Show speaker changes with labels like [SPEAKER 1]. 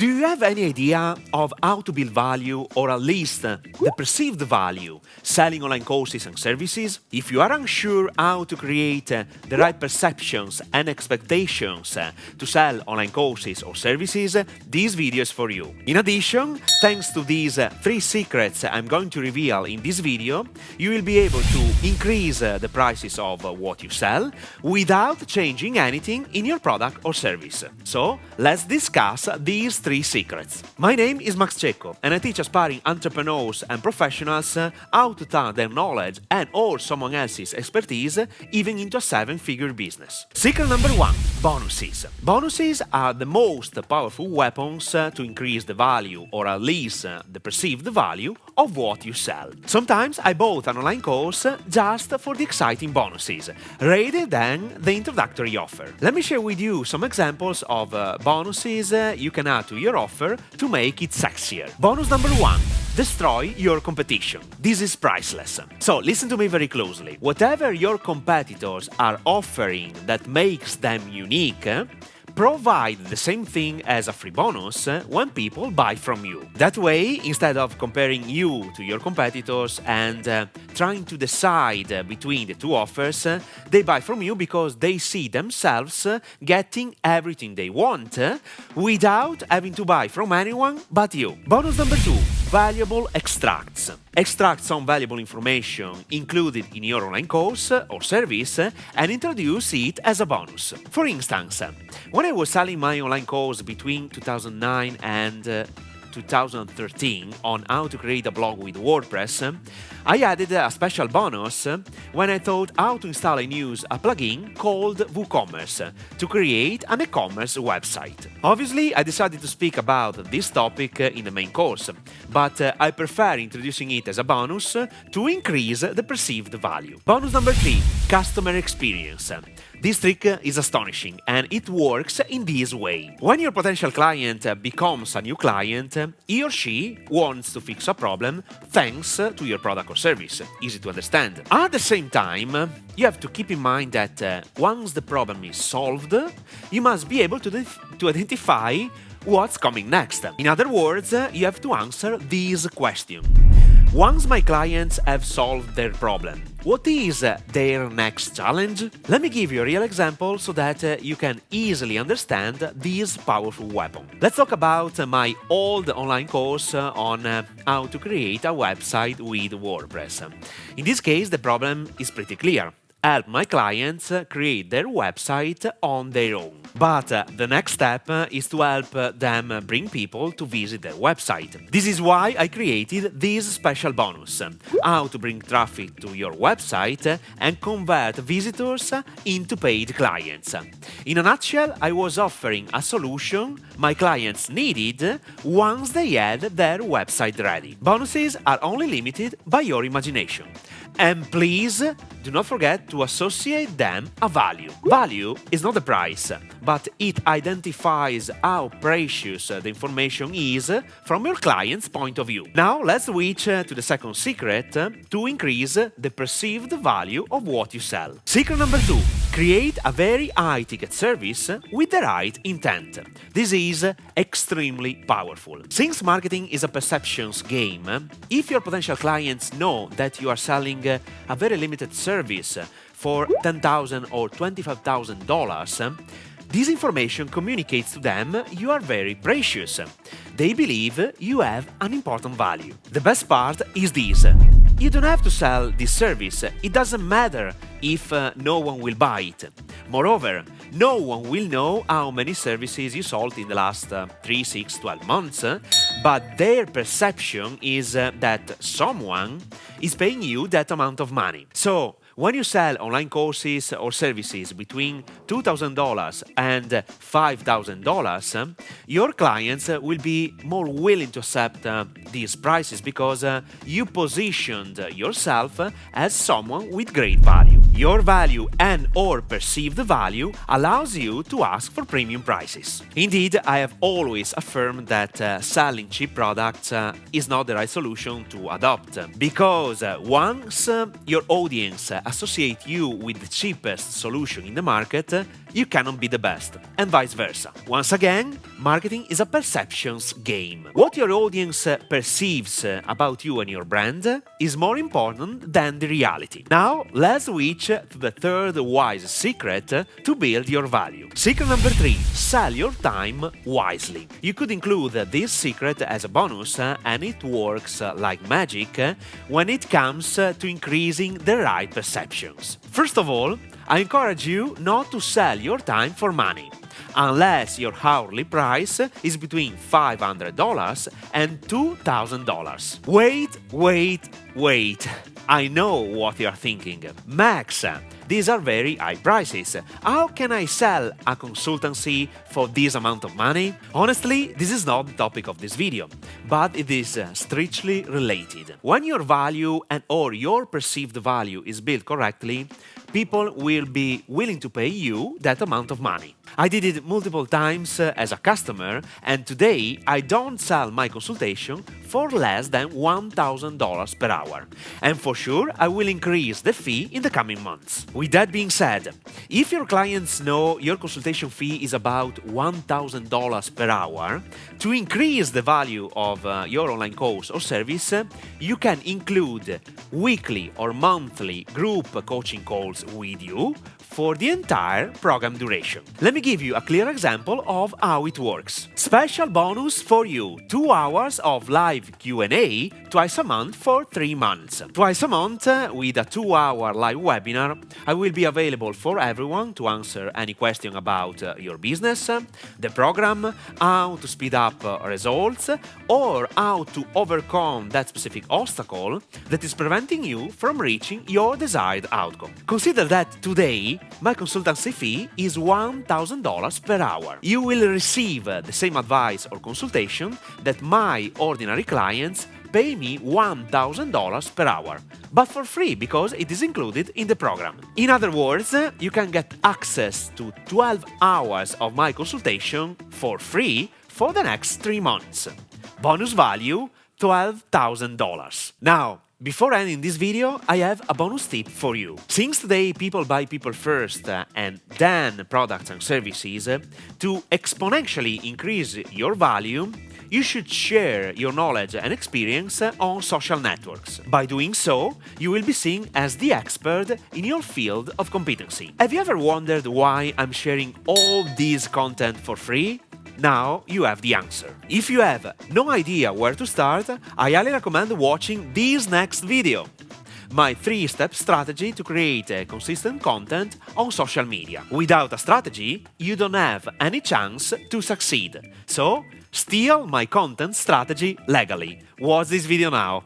[SPEAKER 1] Do you have any idea of how to build value, or at least the perceived value, selling online courses and services? If you are unsure how to create the right perceptions and expectations to sell online courses or services, this video is for you. In addition, thanks to these 3 secrets I'm going to reveal in this video, you will be able to increase the prices of what you sell without changing anything in your product or service. So, let's discuss these 3 secrets. My name is Max Cecco and I teach aspiring entrepreneurs and professionals how to turn their knowledge and or someone else's expertise even into a 7-figure business. Secret number 1. Bonuses. Bonuses are the most powerful weapons to increase the value, or at least the perceived value, of what you sell. Sometimes I bought an online course just for the exciting bonuses, rather than the introductory offer. Let me share with you some examples of bonuses you can add to your offer to make it sexier. Bonus number 1. Destroy your competition. This is priceless. So listen to me very closely. Whatever your competitors are offering that makes them unique, provide the same thing as a free bonus when people buy from you. That way, instead of comparing you to your competitors and trying to decide between the 2 offers, they buy from you because they see themselves getting everything they want without having to buy from anyone but you. Bonus number 2. Valuable extracts. Extract some valuable information included in your online course or service and introduce it as a bonus. For instance, when I was selling my online course between 2009 and 2013 on how to create a blog with WordPress, I added a special bonus when I taught how to install and use a plugin called WooCommerce to create an e-commerce website. Obviously, I decided to speak about this topic in the main course, but I prefer introducing it as a bonus to increase the perceived value. Bonus number 3. Customer experience. This trick is astonishing and it works in this way. When your potential client becomes a new client, he or she wants to fix a problem thanks to your product or service. Easy to understand. At the same time, you have to keep in mind that once the problem is solved, you must be able to identify what's coming next. In other words, you have to answer this question. Once my clients have solved their problem, what is their next challenge? Let me give you a real example so that you can easily understand this powerful weapon. Let's talk about my old online course on how to create a website with WordPress. In this case, the problem is pretty clear. Help my clients create their website on their own. But the next step is to help them bring people to visit their website. This is why I created this special bonus: how to bring traffic to your website and convert visitors into paid clients. In a nutshell, I was offering a solution my clients needed once they had their website ready. Bonuses are only limited by your imagination. And please do not forget to associate them a value. Value is not the price, but it identifies how precious the information is from your client's point of view. Now let's switch to the second secret to increase the perceived value of what you sell. Secret number 2. Create a very high-ticket service with the right intent. This is extremely powerful. Since marketing is a perceptions game, if your potential clients know that you are selling a very limited service for $10,000 or $25,000, this information communicates to them you are very precious. They believe you have an important value. The best part is this: you don't have to sell this service. It doesn't matter if no one will buy it. Moreover, no one will know how many services you sold in the last 3, 6, 12 months, but their perception is that someone is paying you that amount of money. So, when you sell online courses or services between $2,000 and $5,000, your clients will be more willing to accept these prices because you positioned yourself as someone with great value. Your value and or perceived value allows you to ask for premium prices. Indeed, I have always affirmed that selling cheap products is not the right solution to adopt, because once your audience associate you with the cheapest solution in the market, you cannot be the best, and vice versa. Once again, marketing is a perceptions game. What your audience perceives about you and your brand is more important than the reality. Now, let's switch to the third wise secret to build your value. Secret number 3, sell your time wisely. You could include this secret as a bonus, and it works like magic when it comes to increasing the right perceptions. First of all, I encourage you not to sell your time for money, unless your hourly price is between $500 and $2,000. Wait. I know what you are thinking. Max, these are very high prices. How can I sell a consultancy for this amount of money? Honestly, this is not the topic of this video, but it is strictly related. When your value or your perceived value is built correctly, people will be willing to pay you that amount of money. I did it multiple times as a customer, and today I don't sell my consultation for less than $1,000 per hour. And for sure, I will increase the fee in the coming months. With that being said, if your clients know your consultation fee is about $1,000 per hour, to increase the value of your online course or service, you can include weekly or monthly group coaching calls with you for the entire program duration. Let me give you a clear example of how it works. Special bonus for you: 2 hours of live Q&A twice a month for 3 months. Twice a month, with a 2-hour live webinar, I will be available for everyone to answer any question about your business, the program, how to speed up results, or how to overcome that specific obstacle that is preventing you from reaching your desired outcome. Consider that today, my consultancy fee is $1,000 per hour. You will receive the same advice or consultation that my ordinary clients pay me $1,000 per hour, but for free because it is included in the program. In other words, you can get access to 12 hours of my consultation for free for the next 3 months. Bonus value, $12,000. Now, before ending this video, I have a bonus tip for you. Since today people buy people first and then products and services, to exponentially increase your value, you should share your knowledge and experience on social networks. By doing so, you will be seen as the expert in your field of competency. Have you ever wondered why I'm sharing all this content for free? Now you have the answer. If you have no idea where to start, I highly recommend watching this next video. My 3-step strategy to create consistent content on social media. Without a strategy, you don't have any chance to succeed. So, steal my content strategy legally. Watch this video now.